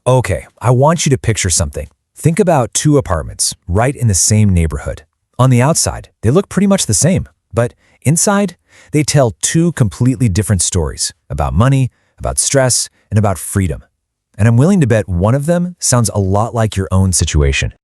Okay, I want you to picture something. Think about two apartments, right in the same neighborhood. On the outside, they look pretty much the same, but inside, they tell two completely different stories about money, about stress, and about freedom. And I'm willing to bet one of them sounds a lot like your own situation.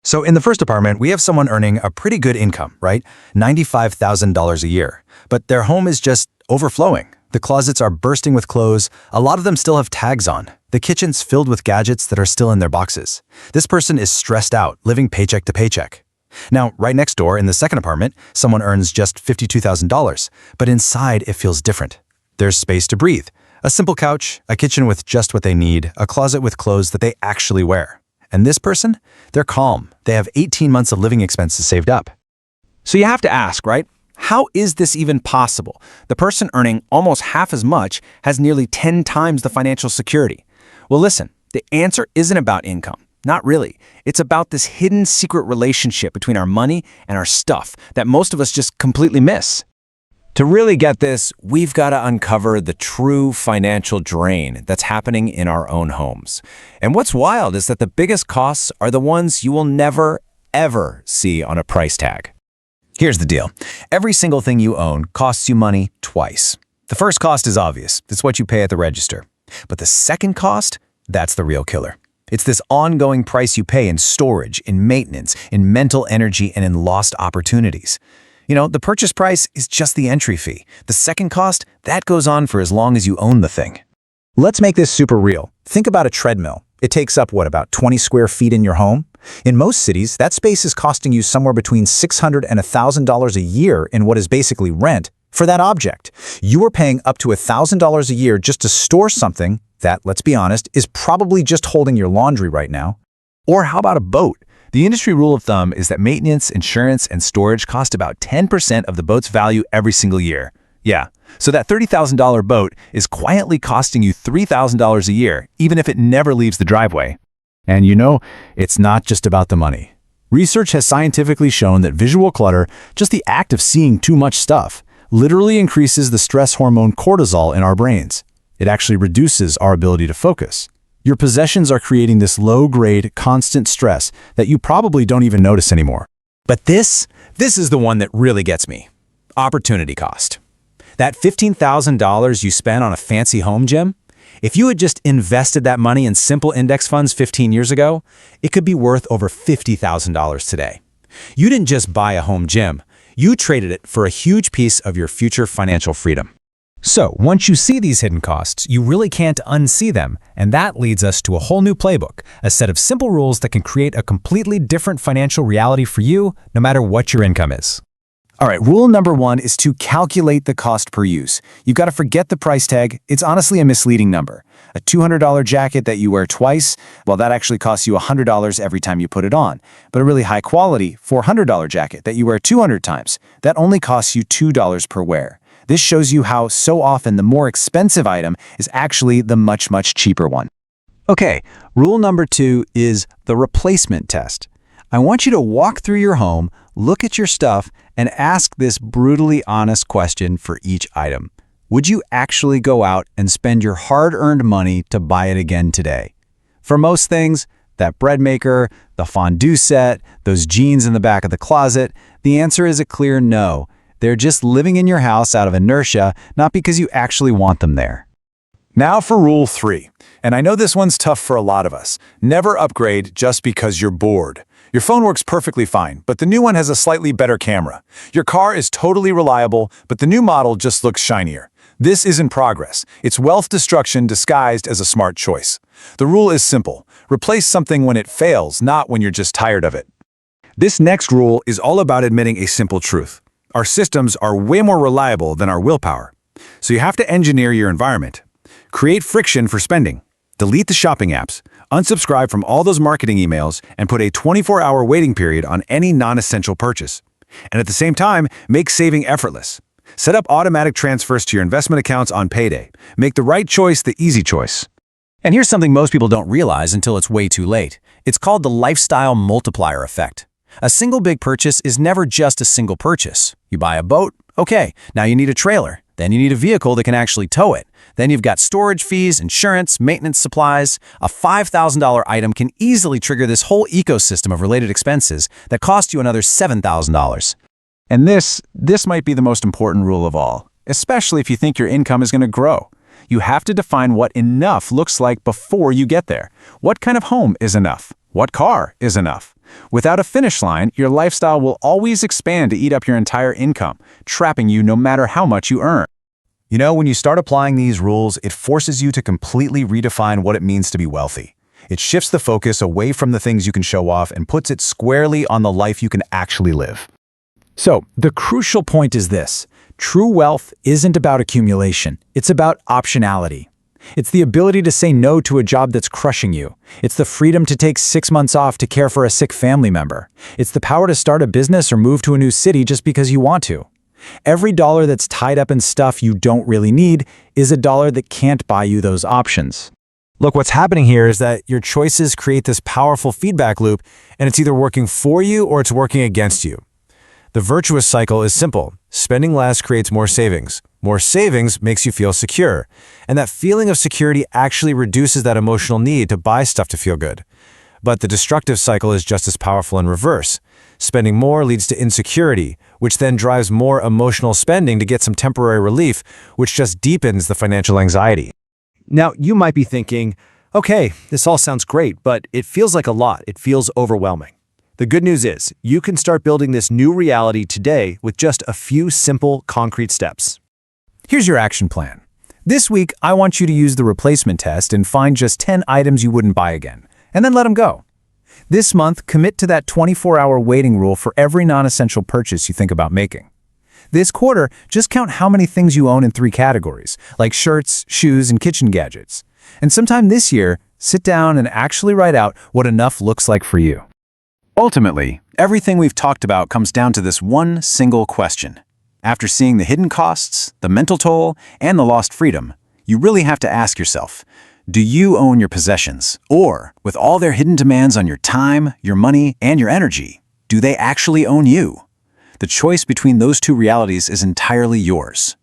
So in the first apartment, we have someone earning a pretty good income, right? $95,000 a year. But their home is just overflowing. The closets are bursting with clothes. A lot of them still have tags on. The kitchen's filled with gadgets that are still in their boxes. This person is stressed out, living paycheck to paycheck. Now, right next door in the second apartment, someone earns just $52,000, but inside it feels different. There's space to breathe. A simple couch, a kitchen with just what they need, a closet with clothes that they actually wear. And this person? They're calm. They have 18 months of living expenses saved up. So you have to ask, right? How is this even possible? The person earning almost half as much has nearly 10 times the financial security. Well, listen, the answer isn't about income. Not really. It's about this hidden secret relationship between our money and our stuff that most of us just completely miss. To really get this, we've got to uncover the true financial drain that's happening in our own homes. And what's wild is that the biggest costs are the ones you will never, ever see on a price tag. Here's the deal. Every single thing you own costs you money twice. The first cost is obvious. It's what you pay at the register. But the second cost, that's the real killer. It's this ongoing price you pay in storage, in maintenance, in mental energy, and in lost opportunities. You know, the purchase price is just the entry fee. The second cost, that goes on for as long as you own the thing. Let's make this super real. Think about a treadmill. It takes up, about 20 square feet in your home? In most cities, that space is costing you somewhere between $600 and $1,000 a year in what is basically rent for that object. You are paying up to $1,000 a year just to store something that, let's be honest, is probably just holding your laundry right now. Or how about a boat? The industry rule of thumb is that maintenance, insurance, and storage cost about 10% of the boat's value every single year. Yeah, so that $30,000 boat is quietly costing you $3,000 a year, even if it never leaves the driveway. And you know, it's not just about the money. Research has scientifically shown that visual clutter, just the act of seeing too much stuff, literally increases the stress hormone cortisol in our brains. It actually reduces our ability to focus. Your possessions are creating this low-grade, constant stress that you probably don't even notice anymore. But this is the one that really gets me. Opportunity cost. That $15,000 you spent on a fancy home gym, if you had just invested that money in simple index funds 15 years ago, it could be worth over $50,000 today. You didn't just buy a home gym, you traded it for a huge piece of your future financial freedom. So, once you see these hidden costs, you really can't unsee them, and that leads us to a whole new playbook, a set of simple rules that can create a completely different financial reality for you, no matter what your income is. All right, rule number one is to calculate the cost per use. You've got to forget the price tag. It's honestly a misleading number. A $200 jacket that you wear twice, well, that actually costs you $100 every time you put it on. But a really high-quality $400 jacket that you wear 200 times, that only costs you $2 per wear. This shows you how so often the more expensive item is actually the much, much cheaper one. Okay, rule number two is the replacement test. I want you to walk through your home, look at your stuff, and ask this brutally honest question for each item. Would you actually go out and spend your hard-earned money to buy it again today? For most things, that bread maker, the fondue set, those jeans in the back of the closet, the answer is a clear no. They're just living in your house out of inertia, not because you actually want them there. Now for rule 3. And I know this one's tough for a lot of us. Never upgrade just because you're bored. Your phone works perfectly fine, but the new one has a slightly better camera. Your car is totally reliable, but the new model just looks shinier. This isn't progress. It's wealth destruction disguised as a smart choice. The rule is simple. Replace something when it fails, not when you're just tired of it. This next rule is all about admitting a simple truth. Our systems are way more reliable than our willpower. So you have to engineer your environment. Create friction for spending. Delete the shopping apps. Unsubscribe from all those marketing emails and put a 24-hour waiting period on any non-essential purchase. And at the same time, make saving effortless. Set up automatic transfers to your investment accounts on payday. Make the right choice the easy choice. And here's something most people don't realize until it's way too late. It's called the lifestyle multiplier effect. A single big purchase is never just a single purchase. You buy a boat, okay, now you need a trailer. Then you need a vehicle that can actually tow it. Then you've got storage fees, insurance, maintenance supplies. A $5,000 item can easily trigger this whole ecosystem of related expenses that cost you another $7,000. And this might be the most important rule of all, especially if you think your income is going to grow. You have to define what enough looks like before you get there. What kind of home is enough? What car is enough? Without a finish line, your lifestyle will always expand to eat up your entire income, trapping you no matter how much you earn. You know, when you start applying these rules, it forces you to completely redefine what it means to be wealthy. It shifts the focus away from the things you can show off and puts it squarely on the life you can actually live. So, the crucial point is this. True wealth isn't about accumulation. It's about optionality. It's the ability to say no to a job that's crushing you. It's the freedom to take 6 months off to care for a sick family member. It's the power to start a business or move to a new city just because you want to. Every dollar that's tied up in stuff you don't really need is a dollar that can't buy you those options. Look, what's happening here is that your choices create this powerful feedback loop, and it's either working for you or it's working against you. The virtuous cycle is simple. Spending less creates more savings. More savings makes you feel secure. And that feeling of security actually reduces that emotional need to buy stuff to feel good. But the destructive cycle is just as powerful in reverse. Spending more leads to insecurity, which then drives more emotional spending to get some temporary relief, which just deepens the financial anxiety. Now, you might be thinking, okay, this all sounds great, but it feels like a lot. It feels overwhelming. The good news is, you can start building this new reality today with just a few simple, concrete steps. Here's your action plan. This week, I want you to use the replacement test and find just 10 items you wouldn't buy again, and then let them go. This month, commit to that 24-hour waiting rule for every non-essential purchase you think about making. This quarter, just count how many things you own in 3 categories, like shirts, shoes, and kitchen gadgets. And sometime this year, sit down and actually write out what enough looks like for you. Ultimately, everything we've talked about comes down to this one single question. After seeing the hidden costs, the mental toll, and the lost freedom, you really have to ask yourself, do you own your possessions? Or, with all their hidden demands on your time, your money, and your energy, do they actually own you? The choice between those two realities is entirely yours.